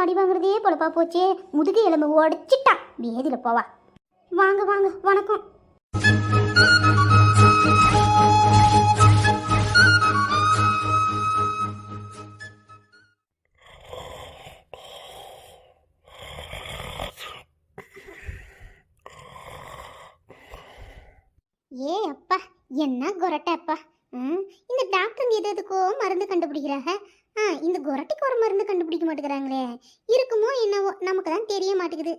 அடி வாங்குறதே பொழப்பா போச்சே. முதுகு எலும்பு உடைச்சிட்டான். வேதியில போவா. வாங்க வாங்க, வணக்கம். ஏ அப்பா, என்ன கொரட்டப்பா. இந்த டாக்டருங்க எதுக்கோ மருந்து கண்டுபிடிக்கிறாங்க. இந்த கொரட்டிக்கு ஒரு மருந்து கண்டுபிடிக்க மாட்டேங்கிறாங்களே. இருக்குமோ என்னவோ, நமக்கு தான் தெரிய மாட்டேங்குது.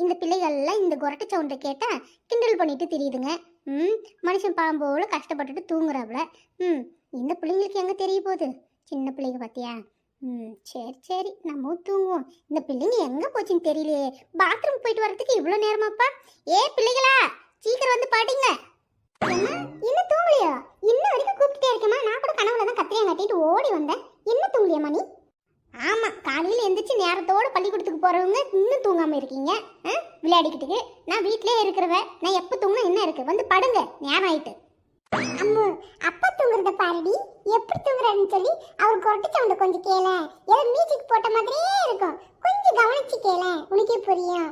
இந்த பிள்ளைகள்லாம் இந்த கொரட்டை சவுண்டை கேட்டா கிண்டல் பண்ணிட்டு தெரியுதுங்க. மனுஷன் பாம்போல கஷ்டப்பட்டுட்டு தூங்குறாப்புல. இந்த பிள்ளைங்களுக்கு எங்க தெரிய போகுது? சின்ன பிள்ளைங்க பார்த்தியா? சரி சரி, நம்ம தூங்குவோம். இந்த பிள்ளைங்க எங்க போச்சுன்னு தெரியலையே. பாத்ரூம் போயிட்டு வரதுக்கு இவ்வளோ நேரமாப்பா? ஏ பிள்ளைகளா, சீக்கிரம் வந்து பாடிங்க. என்ன தூங்கலையா? இன்னும் வரைக்கும் கூப்பிட்டுட்டே இருக்கேம்மா. நான் கூட கனவுல தான் கத்திரியா கட்டிட்டு ஓடி வந்தேன். என்ன தூங்கலையாம்மா நீ? ஆமா, காலையில் எந்திரிச்சு நேரத்தோடு பள்ளிக்கூடத்துக்கு போறவங்க இன்னும் தூங்காம இருக்கீங்க விளையாடிக்கிட்டு. நான் வீட்டிலே இருக்கிறவ. நான் எப்போ தூங்கினா என்ன இருக்கு? வந்து படுங்க, நேரம் ஆயிட்டு. அம்மு, அப்பா தூங்குறத பாருடி. எப்படி தூங்குறாருன்னு சொல்லி அவர் கொரட்டு சவுண்ட கொஞ்சம் கேள. ஏதோ மியூசிக் போட்ட மாதிரியே இருக்கும். கொஞ்சம் கவனிச்சு கேள, உனக்கே புரியும்.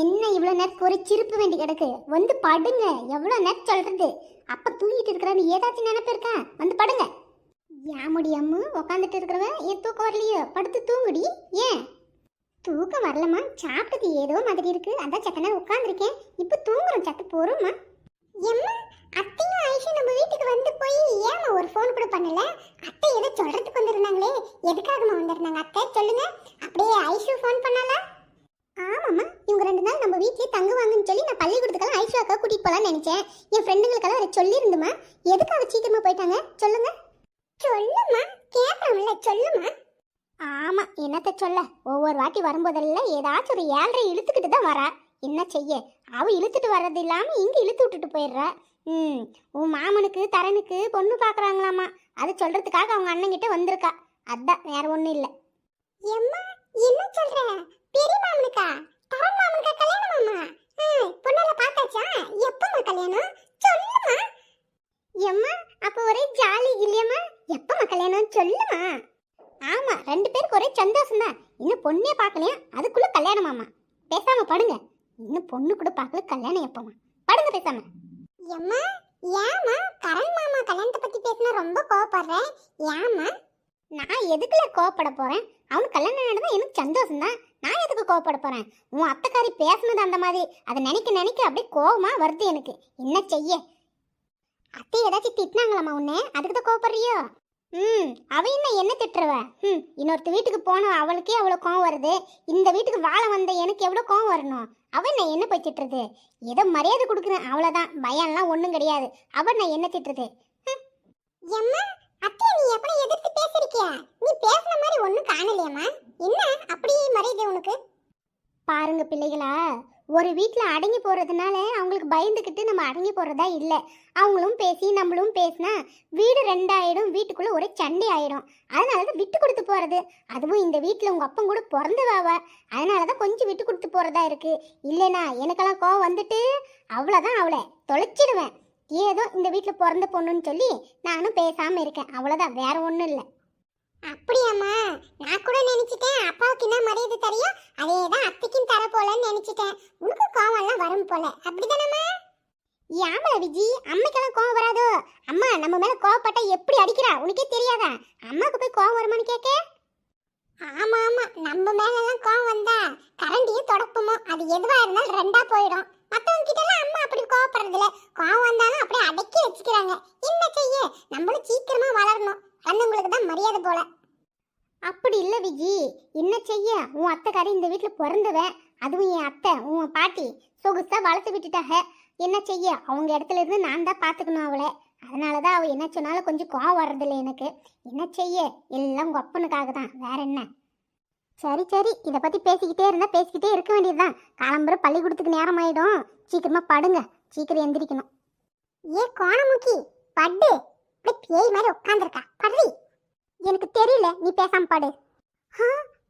என்ன இவ்வளவு நேரம் ஒரு சிரிப்பு வேண்டி கிடக்கு? வந்து படுங்க. எவ்வளவு நேரம் சொல்றது? அப்ப தூங்கிட்டு இருக்கிறான்னு ஏதாச்சும் நினைப்பு இருக்கா? வந்து படுங்க. ஏன் முடியாம உக்காந்துட்டு இருக்கிறவன் ஏன் தூக்கம் வரலையோ? படுத்து தூங்குடி. ஏன் தூக்கம் வரலமா? சாப்பிட்டது ஏதோ மாதிரி இருக்கு, அதான் சத்த நேரம் உட்காந்துருக்கேன். இப்ப தூங்குறோம், சத்து போறோமா? எம்மா, அத்தையும் ஆயிஷா நம்ம வீட்டுக்கு வந்து போய் ஏமா ஒரு ஃபோன் கூட பண்ணல? அத்தை ஏதோ சொல்றதுக்கு வந்திருந்தாங்களே, எதுக்காகமா வந்திருந்தாங்க அத்தை சொல்லுங்க. அப்படியே ஐஷு ஃபோன் பண்ணால? ஆமாம்மா, இவங்க 2 நாள் நம்ம வீட்லயே தங்குவாங்கன்னு சொல்லி நான் பள்ளிக்கூடத்துக்கெல்லாம் ஐஷு அக்கா கூட்டிட்டு போலான்னு நினைச்சேன். என் ஃப்ரெண்டுங்களுக்கெல்லாம் அதை சொல்லியிருந்துமா. எதுக்காக சீக்கிரமா போயிட்டாங்க சொல்லுங்க. சொல்லுமா, கேட்கலாம்ல, சொல்லுமா. ஆமா, என்னத்த சொல்ல, ஒவ்வொரு வாட்டி வரும்போதெல்லாம் ஏதாச்சும் ஒரு 7:30 இழுத்துக்கிட்டு தான் வரா. என்ன செய்ய, அவ இழுத்துட்டு வர்றது இல்லாம இங்க இழுத்து விட்டுட்டு போயிடுறா. உன் மாமனுக்கு தரனுக்கு பொண்ணு பாக்குறாங்களாமா. அது சொல்றதுக்காக அவங்க அண்ணன் கிட்ட வந்திருக்கா. அதான், வேற ஒண்ணும் இல்ல. எம்மா, என்ன சொல்ற? பெரிய மாமனுக்கா தரன் மாமனுக்கா கல்யாணமாமா? பொண்ணால பார்த்தாச்சா? எப்பமா கல்யாணம் சொல்லுமா. எம்மா, அப்ப ஒரே ஜாலி இல்லையம்மா? எப்பமா கல்யாணம் சொல்லுமா. ஆமா, 2 பேருக்கு ஒரே சந்தோஷம் தான். இன்னும் பொண்ணே பார்க்கலையா, அதுக்குள்ள கல்யாணமாமா. பேசாம படுங்க. இன்னும் பொண்ணு கூட பார்க்கல, கல்யாணம் எப்பமா? படுங்க பேசாம. எம்மா, ஏமா கரண் மாமா கல்யாணத்தை பத்தி பேசினா ரொம்ப கோவப்படுறேன்? ஏமா? நான் எதுக்குல கோவப்பட போறேன்? அவனுக்கு கல்யாணம் நடந்தா எனக்கு சந்தோஷம் தான். நான் எதுக்கு கோவப்பட போறேன்? உன் அத்தைக்காரி பேசுனது அந்த மாதிரி, அதை நினைக்க அப்படியே கோவமா வருது எனக்கு. என்ன செய்ய? அத்தை ஏதாச்சும் திட்டினாங்களாமா உன்னை? அதுக்கு தான் கோவப்படுறியோ? அவ என்ன திட்டுறவ? இன்னொருத்த வீட்டுக்கு போன அவளுக்கே அவ்வளோ கோவம் வருது. இந்த வீட்டுக்கு வாழ வந்த எனக்கு எவ்வளோ கோவம் வரணும்? அவன் நான் என்ன போய் திட்டுறது? ஏதோ மரியாதை கொடுக்குறேன், அவ்வளோதான். பயம்லாம் ஒன்றும் கிடையாது. அவன் நான் என்ன திட்டுறது? எம்மா, அத்தை நீ எப்படி எதிர்த்து பேசுறியா? நீ பேசுன மாதிரி ஒன்றும் காணலையம்மா. என்ன அப்படி மரியாதை உனக்கு? பாருங்க பிள்ளைகளா, ஒரு வீட்டில் அடங்கி போகிறதுனால அவங்களுக்கு பயந்துக்கிட்டு நம்ம அடங்கி போகிறதா இல்லை. அவங்களும் பேசி நம்மளும் பேசினா வீடு 2 ஆகிடும், வீட்டுக்குள்ளே ஒரே சண்டை ஆகிடும். அதனால தான் விட்டு கொடுத்து போகிறது. அதுவும் இந்த வீட்டில் உங்கள் அப்பன் கூட பிறந்தவாவ, அதனால தான் கொஞ்சம் விட்டு கொடுத்து போகிறதா இருக்குது. இல்லைனா எனக்கெல்லாம் கோவம் வந்துட்டு அவ்வளோதான், அவளை தொலைச்சிடுவேன். ஏதோ இந்த வீட்டில் பிறந்த பொண்ணுன்னு சொல்லி நானும் பேசாமல் இருக்கேன், அவ்வளோதான், வேற ஒன்றும் இல்லை. அப்படியாம்மா? நான் கூட நினைச்சிட்டேன் அப்பாவுக்கு என்ன மரியாதை தெரியும் அதேதான் அத்தைக்கும் தர போலன்னு நினைச்சிட்டேன். உனக்கு கோவம் எல்லாம் வரும் போல, அப்படிதானம்மா? யாமல விஜி, அம்மைக்கெல்லாம் கோவம் வராதோ? அம்மா நம்ம மேல கோவப்பட்டா எப்படி அடிக்கிறா உனக்கே தெரியாதா? அம்மாவுக்கு போய் கோவம் வருமான்னு கேட்க? ஆமா ஆமா, நம்ம மேல எல்லாம் கோவம் வந்தா கரண்டியும் தொடப்பமோ அது எதுவா இருந்தாலும் 2ஆ போயிடும். மத்தவங்க கிட்ட எல்லாம் அம்மா அப்படி கோவப்படுறது இல்ல. கோவம் வந்தாலும் அப்படியே அடக்கி வச்சுக்கிறாங்க. என்ன செய்ய, நம்மளும் சீக்கிரமா வளரணும். அண்ணங்களுக்கு தான் மரியாதை போல. அப்படி இல்லை விஜி, என்ன செய்ய, உன் அத்தைக்காரி இந்த வீட்டில் பிறந்தவன். அதுவும் என் அத்தை உன் பாட்டி சொகுசா வளர்த்து விட்டுட்டாக. என்ன செய்ய, அவங்க இடத்துல இருந்து நான் தான் பார்த்துக்கணும் அவளை. அதனால தான் அவள் என்ன சொன்னாலும் கொஞ்சம் கோவம் வர்றதில்லை எனக்கு. என்ன செய்ய, எல்லாம் உங்கள் அப்பனுக்காக தான், வேற என்ன. சரி சரி, இதை பற்றி பேசிக்கிட்டே இருந்தால் பேசிக்கிட்டே இருக்க வேண்டியதுதான். காலம்புற பள்ளிக்கூடத்துக்கு நேரம் ஆயிடும். சீக்கிரமா படுங்க, சீக்கிரம் எந்திரிக்கணும். ஏ கோணமுக்கி, பட்டு பேய் மாதிரி உட்காந்துருக்கா, படுறி. எனக்கு தெரியல, நீ பேசாம பாடு.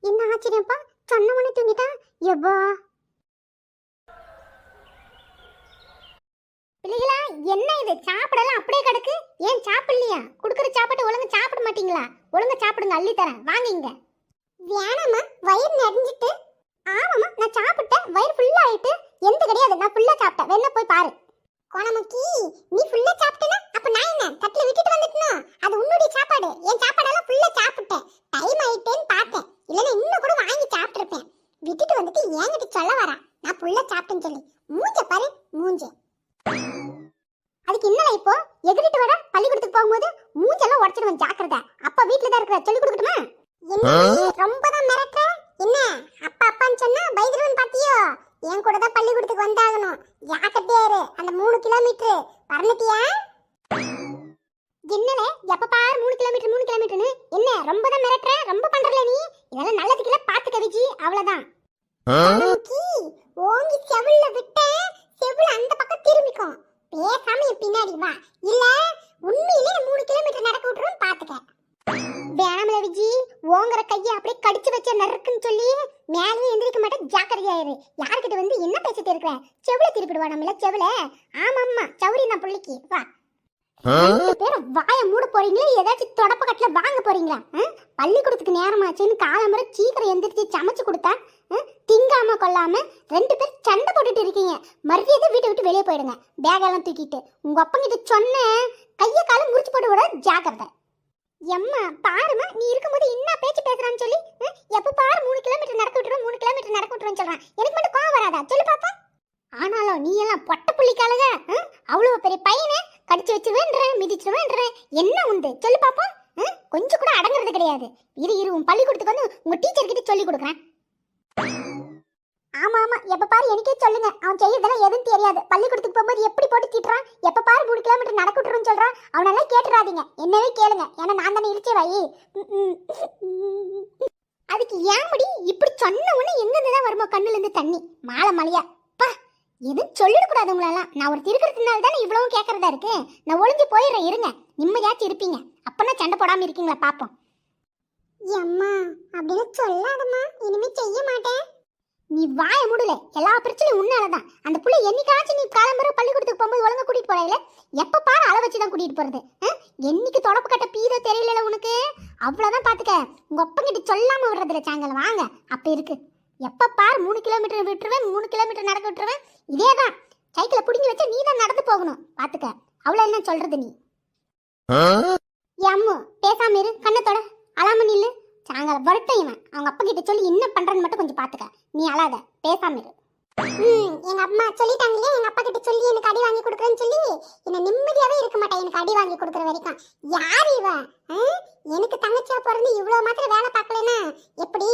என்ன ஆச்சரியப்பா, சொன்னவனே தூங்கிட்டா. எவ்வா பிள்ளைகளா, என்ன இது சாப்பிடலாம் அப்படியே கிடக்கு? ஏன் சாப்பிடலையா? குடுக்குற சாப்பாடு ஒழுங்கா சாப்பிட மாட்டீங்களா? ஒழுங்கா சாப்பிடுங்க, அள்ளி தரேன், வாங்கிங்க. வேணாமா, வயிறு நிறைஞ்சிட்டு. ஆமாம்மா, நான் சாப்பிட்டேன், வயிறு ஃபுல்லா ஆயிட்டு. எந்த கிடையாது, நான் ஃபுல்லா சாப்பிட்டேன், வேணா போய் பாரு. கோணமுக்கி, நீ ஃபுல்லா சாப்பிட்டேனா அப்ப நான் என்ன தட்டுல விட்டுட்டு வந்துட்டேனா? அது உன்னுடைய சாப்பாடு. என் சாப்பாடெல்லாம் ஃபுல்லா சாப்பிட்டேன். டைம் ஆயிட்டேன்னு பார்த்தேன், இல்லைன்னா இன்னும் கூட வாங்கி சாப்பிட்டுருப்பேன். விட்டுட்டு வந்துட்டு என்கிட்ட சொல்ல வரா நான் ஃபுல்லா சாப்பிட்டேன்னு சொல்லி. மூஞ்ச பாரு, மூஞ்ச. அதுக்கு என்னடா இப்போ எகிரிட்டு வர? பள்ளிக்கூடத்துக்கு போகும்போது மூஞ்செல்லாம் உடச்சிடுவேன், ஜாக்கிரதை. அப்பா வீட்டுல தான் இருக்கிற, சொல்லி கொடுக்கட்டுமா? ரொம்ப தான் மிரட்டுற. என்ன அப்பா அப்பான்னு சொன்னா பயந்துருவன் பாத்தியோ? என் கூட தான் பள்ளிக்கூடத்துக்கு வந்தாகணும். ஜாக்கிரதையா இரு. அந்த 3 கிலோமீட்டர் வரலட்டியா? என்னல எப்ப பாரு 3 கிலோமீட்டர் 3 கிலோமீட்டர்னு என்ன ரொம்ப தான் மிரட்டுற? ரொம்ப பண்றல நீ. இதெல்லாம் நல்லதுக்குல பாத்துக்க விஜி, அவ்வளவுதான். ஓங்கி செவுல்ல விட்ட செவுல் அந்த பக்கம் திரும்பிக்கும். பேசாம பின்னாடி வா, இல்ல உண்மையிலே 3 கிலோமீட்டர் நடக்க விட்டுரும், பாத்துக்க. வேணாமல விஜி, ஓங்கற கையை அப்படியே கடிச்சு வச்ச நறுக்குன்னு சொல்லி மேலேயே எந்திரிக்க மாட்டேன், ஜாக்கிரதையாயிரு. யார்கிட்ட வந்து என்ன பேசிட்டு இருக்கிற? செவுல திருப்பிடுவா நம்மள, செவுல. ஆமாம்மா, சௌரி நான் புள்ளிக்கு வா. 2 பேரும் வாய மூட போறீங்களா? ஏதாச்சும் தொடப்ப கட்டில வாங்க போறீங்களா? பள்ளிக்கூடத்துக்கு நேரமாச்சுன்னு காலம்பரை சீக்கிரம் எந்திரிச்சு சமைச்சு கொடுத்தா திங்காம கொள்ளாம 2 பேர் சண்டை போட்டுட்டு இருக்கீங்க. மரியாதை வீட்டை விட்டு வெளியே போயிடுங்க, பேகெல்லாம் தூக்கிட்டு. உங்க அப்பங்கிட்ட சொன்ன கைய காலம் முறிச்சு போட்டு விட, ஜாக்கிரதை. எம்மா பாருமா, நீ இருக்கும்போது என்ன பேச்சு பேசுறான்னு சொல்லி. எப்ப பாரு 3 கிலோமீட்டர் நடக்க விட்டுரும் 3 கிலோமீட்டர் நடக்க விட்டுருன்னு சொல்றான். எனக்கு மட்டும் கோவம் வராதா? சொல்லு பாப்பா. ஆனாலும் நீ எல்லாம் பொட்ட புள்ளிக்காலுக. அவ்வளவு பெரிய பையனை கடிச்சு வச்சிருவேன்ற, மிதிச்சிருவேன்ற, என்ன உண்டு சொல்லு பாப்பா. கொஞ்சம் கூட அடங்குறது கிடையாது. இரு உன் பள்ளிக்கூடத்துக்கு வந்து உங்க டீச்சர் கிட்ட சொல்லி கொடுக்குறேன். ஆமா ஆமா, எப்ப பாரு எனக்கே சொல்லுங்க. அவன் செய்யறதெல்லாம் எதுவும் தெரியாது. பள்ளிக்கூடத்துக்கு போகும்போது எப்படி போட்டு திட்டுறான். எப்ப பாரு 3 கிலோமீட்டர் நடக்க விட்டுருன்னு சொல்றான். அவனெல்லாம் கேட்டுறாதீங்க, என்னவே கேளுங்க. ஏன்னா நான் தானே இழிச்சே வை. அதுக்கு ஏன் முடி இப்படி சொன்ன உடனே எங்க இருந்துதான் வருமா கண்ணுல இருந்து தண்ணி மாலை மலையா? பா, எதுவும் சொல்லிடக்கூடாது உங்களெல்லாம். நான் ஒரு திருக்கிறதுனால தானே இவ்வளவும் கேட்கறதா இருக்கு. நான் ஒளிஞ்சு போயிடுறேன், இருங்க. நிம்மதியாச்சும் இருப்பீங்க. அப்பனா சண்டை போடாம இருக்கீங்களா பாப்போம். அம்மா அப்படின்னு சொல்லாதம்மா, இனிமே செய்ய மாட்டேன். நீ வாய மூடல, எல்லா பிரச்சனையும் உன்னாலதான். அந்த புள்ள என்னைக்காச்சும் நீ காலம்பர பள்ளிக்கூடத்துக்கு போகும்போது ஒழுங்கா கூட்டிட்டு போறீல, எப்ப பாரு அள வச்சுதான் கூட்டிட்டு போறது. என்னைக்கு தொடப்பு கட்ட பீரோ தெரியல உனக்கு. அவ்வளவுதான் பாத்துக்க. உங்க அப்பங்கிட்ட சொல்லாம விடுறதுல சாயங்காலம் வாங்க. அப்ப இருக்கு. எப்ப பாரு 3 கிலோமீட்டர் விட்டுருவேன் 3 கிலோமீட்டர் நடக்க விட்டுருவேன். இதேதான். சைக்கிளை புடிங்கி வச்சா நீ தான் நடந்து போகணும், பாத்துக்க. அவ்வளவு என்ன சொல்றது நீ? அம்மு பேசாம இரு, கண்ணத்தோட அழாம நில்லு. சாயங்காலம் வரட்டும் இவன். அவங்க அப்பா கிட்ட சொல்லி என்ன பண்றன்னு மட்டும் கொஞ்சம் பாத்துக்க. நீ அழாத, பேசாம இரு. எங்க அம்மா சொல்லிட்டாங்களே, எங்க அப்பா கிட்ட சொல்லி எனக்கு அடி வாங்கி கொடுக்குறேன்னு சொல்லி. என்ன நிம்மதியாவே இருக்க மாட்டேன் எனக்கு அடி வாங்கி கொடுக்குற வரைக்கும். யார் இவ? எனக்கு தங்கச்சியா பிறந்து இவ்வளவு மாத்திரம் வேலை பார்க்கலன்னா எப்படி?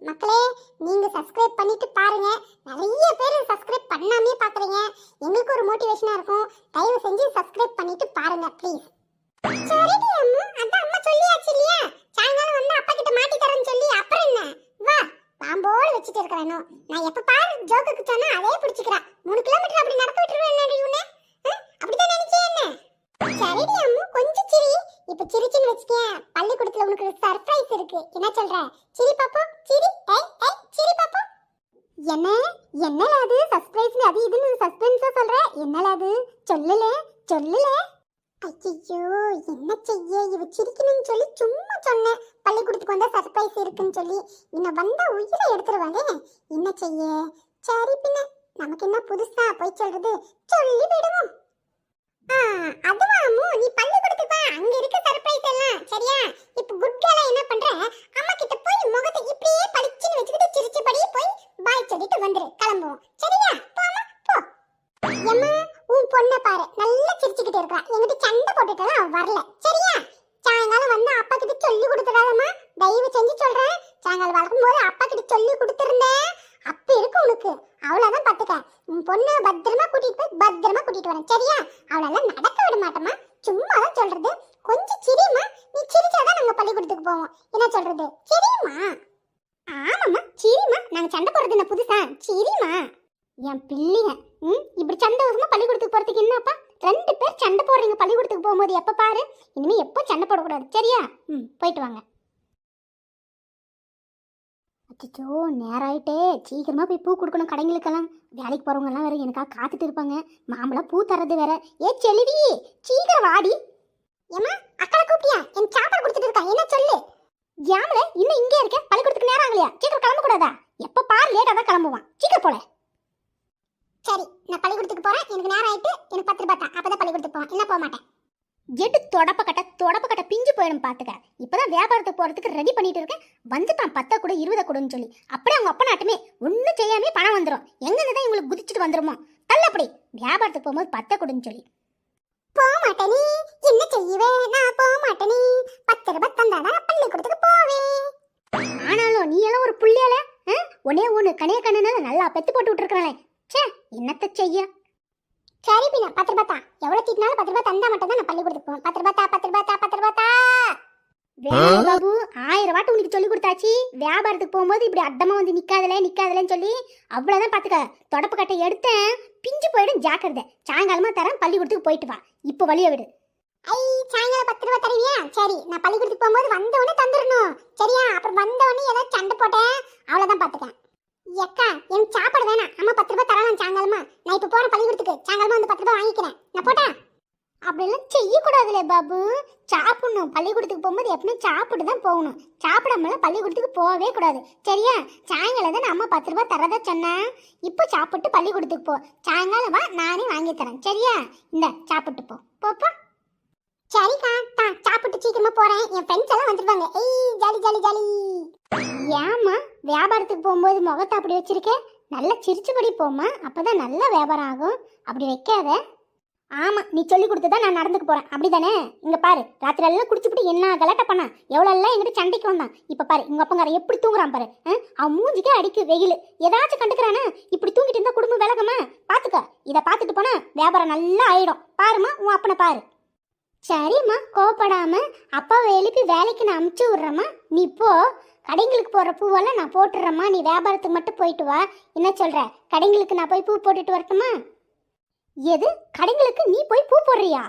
மக்களே, நீங்க சப்ஸ்கிரைப் பண்ணிட்டு பாருங்க. நிறைய பேர் சப்ஸ்கிரைப் பண்ணாமே பாக்குறீங்க. எங்களுக்கு ஒரு மோட்டிவேஷனா இருக்கும். தயவு செஞ்சு சப்ஸ்கிரைப் பண்ணிட்டு பாருங்க ப்ளீஸ். சரிடி அம்மா, அதான் அம்மா சொல்லியாச்சு இல்லையா? சாயங்காலம் வந்து அப்பா கிட்ட மாட்டி தரேன்னு சொல்லி. அப்புறம் என்ன? வா, பாம்போடு வச்சுட்டு இருக்கிறேனோ. நான் எப்ப பாரு ஜோக்குக்கு சொன்னா அதே பிடிச்சிக்கிறா. 3 கிலோமீட்டர் அப்படி நடக்க விட்டுருவேன் என்னடி உன்னை? அப்படிதான் நினைச்சேன் என்ன? சரிடி அம்மா, கொஞ்சம் சிரி. இப்ப சிரிச்சுன்னு வச்சுக்கேன், பள்ளிக்கூடத்துல உனக்கு சர்ப்ரைஸ் இருக்கு. என்ன சொல்ற? சிரி பாப்போம், சிரி. சிரி பாப்போம். என்னல அது சர்ப்ரைஸ் அது இதுன்னு சஸ்பென்ஸா சொல்ற? என்னல அது? சொல்லல. ஐயோ, என்ன செய்ய? இவ சிரிக்கணும்னு சொல்லி சும்மா சொன்னேன். பள்ளிக்கூடத்துக்கு வந்தா சர்ப்ரைஸ் இருக்குன்னு சொல்லி. இன்னும் வந்தா உயிரை எடுத்துருவாங்க. என்ன செய்ய? சரி பின்ன நமக்கு என்ன புதுசா போய் சொல்றது? சொல்லி விடுவோம். அதுவா அம்மு, நீ பள்ளிக்கூடத்துக்கு வா, அங்க இருக்க சர்ப்ரைஸ் எல்லாம் சரியா? இப்ப குட் கேர்லா என்ன பண்ற? அம்மா கிட்ட போய் முகத்தை இப்படியே பளிச்சுன்னு வச்சுக்கிட்டு சிரிச்சபடியே போய் பாய் சொல்லிட்டு வந்துரு. கிளம்புவோம் சரியா? போமா போ. எம்மா, உன் பொண்ணை பாரு, நல்லா சிரிச்சுக்கிட்டு இருக்கா. என்கிட்ட சண்டை போட்டுட்டா வரல சரியா? சாயங்காலம் வந்து அப்பா கிட்ட சொல்லி கொடுத்துடாதம்மா, தயவு செஞ்சு சொல்றேன். சாயங்காலம் வளர்க்கும் போது அப்பா கிட்ட சொல்லி கொடுத்துருந்தேன், அப்ப இருக்கு உனக்கு. அவ்வளவுதான் பாத்துக்க. உன் பொண்ணு பத்திரமா கூட்டிட்டு போய் பத்திரமா கூட்டிட்டு வரேன் சரியா? அவளெல்லாம் நடக்க விட மாட்டோமா, சும்மா தான் சொல்றது. கொஞ்சம் சிரிமா, நீ சிரிச்சாதான் நாங்க பள்ளிக்கூடத்துக்கு போவோம். என்ன சொல்றது? சிரிமா. ஆமாம்மா சிரிமா, நாங்க சண்டை போடுறது என்ன புதுசா? சிரிமா என் பிள்ளைங்க. இப்படி சந்தோஷமா பள்ளிக்கூடத்துக்கு போறதுக்கு என்னப்பா? 2 பேர் சண்டை போடுறீங்க பள்ளிக்கூடத்துக்கு போகும்போது. எப்ப பாரு இனிமே எப்போ சண்டை போடக்கூடாது சரியா? போயிட்டு வாங்க. அச்சோ நேரம் ஆயிட்டே, சீக்கிரமா போய் பூ கொடுக்கணும் கடைங்களுக்கெல்லாம். வேலைக்கு போறவங்க எல்லாம் வேற எனக்காக காத்துட்டு இருப்பாங்க. மாம்பழம் பூ தரது வேற. ஏ செல்வி சீக்கிரம் வாடி. ஏமா அக்கால கூப்பிட்டியா? என் சாப்பாடு கொடுத்துட்டு இருக்கா, என்ன சொல்லு. ஜாமல இன்னும் இங்கே இருக்க, பள்ளிக்கூடத்துக்கு நேரம் ஆகலையா? சீக்கிரம் கிளம்ப கூடாதா? எப்ப பாரு லேட்டா தான் கிளம்புவான், சீக்கிரம் போல. சரி நான் பள்ளிக்கூடத்துக்கு போறேன், எனக்கு நேரம் ஆயிட்டு, எனக்கு 10 ரூபாய் தான், அப்பதான் பள்ளிக்கூடத்துக்கு போவேன், இல்ல போக மாட்டேன். எடு தொடப்ப கட்ட பிஞ்சு போயிடும் பாத்துக்க. இப்பதான் வியாபாரத்துக்கு போறதுக்கு ரெடி பண்ணிட்டு இருக்கேன். வந்துட்டான் 10 கூட 20 கூடன்னு சொல்லி. அப்படியே அவங்க அப்பா நாட்டுமே ஒன்னும் செய்யாமே பணம் வந்துடும். எங்கதான் இவங்களுக்கு குதிச்சுட்டு வந்துருமோ. தள்ள அப்படி வியாபாரத்துக்கு போகும்போது 10 கூடன்னு சொல்லி. போக மாட்டேனி, என்ன செய்வேன் நான், போக மாட்டேனி. 10 ரூபாய் தந்தாடா பள்ளிக்கூடத்துக்கு போவேன். ஆனாலும் நீ எல்லாம் ஒரு புள்ளியால ஒன்னே ஒண்ணு கனைய கண்ணனால நல்லா பெத்து போட்டு விட்டுருக்கானே. சே என்னத்த செய்ய. சரி பின்ன 10 ரூபாய் தான், எவ்வளவு திட்டினாலும் 10 ரூபாய் தந்தா மட்டும் தான் நான் பள்ளிக்கூடத்துக்கு போவேன். 10 ரூபாய் 10 ரூபாய் 10 ரூபாய் பாபு 1000 வாட்டு உனக்கு சொல்லி கொடுத்தாச்சு. வியாபாரத்துக்கு போகும்போது இப்படி அட்டமா வந்து நிக்காதலன்னு சொல்லி அவ்வளவுதான் பாத்துக்க. தொடப்பு கட்டை எடுத்தேன் பிஞ்சு போயிடும், ஜாக்கிரதை. சாயங்காலமா தரேன், பள்ளிக்கூடத்துக்கு போயிட்டு வா. இப்போ வழிய விடு. ஐ சாயங்காலம் 10 ரூபாய் தருவியா? சரி நான் பள்ளிக்கூடத்துக்கு போகும்போது வந்தவொடனே தந்துடணும் சரியா? அப்புறம் வந்தவொடனே ஏதாவது சண்டை போட்டேன் அவ்வளவுதான் பாத்துக்கேன். எக்கா எனக்கு சாப்பாடு வேணாம், அம்மா 10 ரூபாய் தரலாம் சாயங்காலமா. நான் இப்போ போறேன் பள்ளிக்கூடத்துக்கு, சாயங்காலமா வந்து 10 ரூபாய் வாங்கிக்கிறேன். நான் போட்டா அப்படிலாம் செய்யக்கூடாதுலே பாபு. சாப்பிடணும், பள்ளிக்கூடத்துக்கு போகும்போது எப்பவுமே சாப்பிட்டு தான் போகணும். சாப்பிடாமலாம் பள்ளிக்கூடத்துக்கு போகவே கூடாது சரியா? சாயங்காலம் தான் அம்மா 10 ரூபாய் தரதா சொன்னா. இப்போ சாப்பிட்டு பள்ளிக்கூடத்துக்கு போ. சாயங்காலம் வா, நானே வாங்கி தரேன் சரியா? இந்த சாப்பிட்டு போப்பா. சரிக்கா தான் சாப்பிட்டு சீக்கிரமா போறேன். என் ஃப்ரெண்ட்ஸ் எல்லாம் வந்துருவாங்க. ஏய் ஜாலி ஜாலி ஜாலி. ஏமா வியாபாரத்துக்கு போகும்போது முகத்தை அப்படி வச்சிருக்கேன்? நல்லா சிரிச்சுபடி போமா, அப்பதான் நல்லா வியாபாரம் ஆகும். அப்படி வைக்காத. ஆமா நீ சொல்லி கொடுத்துதான் நான் நடந்துக்கு போறேன், அப்படிதானே? இங்க பாரு, ராத்திரி எல்லாம் குடிச்சுட்டு என்ன கலாட்ட பண்ணா, எவ்வளவு எல்லாம் எங்கிட்ட சண்டைக்கு வந்தான். இப்ப பாரு உங்க அப்பங்கார எப்படி தூங்குறான் பாரு. அவன் மூஞ்சிக்கே அடிக்கு வெயில். ஏதாச்சும் கண்டுக்கிறானா? இப்படி தூங்கிட்டு இருந்தா குடும்பம் விலகுமா? பாத்துக்க, இத பாத்துட்டு போனா வியாபாரம் நல்லா ஆயிடும். பாருமா உன் அப்பனை பாரு. சரிம்மா கோவப்படாம அப்பாவை எழுப்பி வேலைக்கு நான் அமுச்சு விட்றேம்மா. நீ போ, கடைங்களுக்கு போடுற பூவெல்லாம் நான் போட்டுடுறேம்மா. நீ வியாபாரத்துக்கு மட்டும் போயிட்டு வா. என்ன சொல்ற? கடைங்களுக்கு நான் போய் பூ போட்டுட்டு வரட்டுமா? எது கடைங்களுக்கு நீ போய் பூ போடுறியா?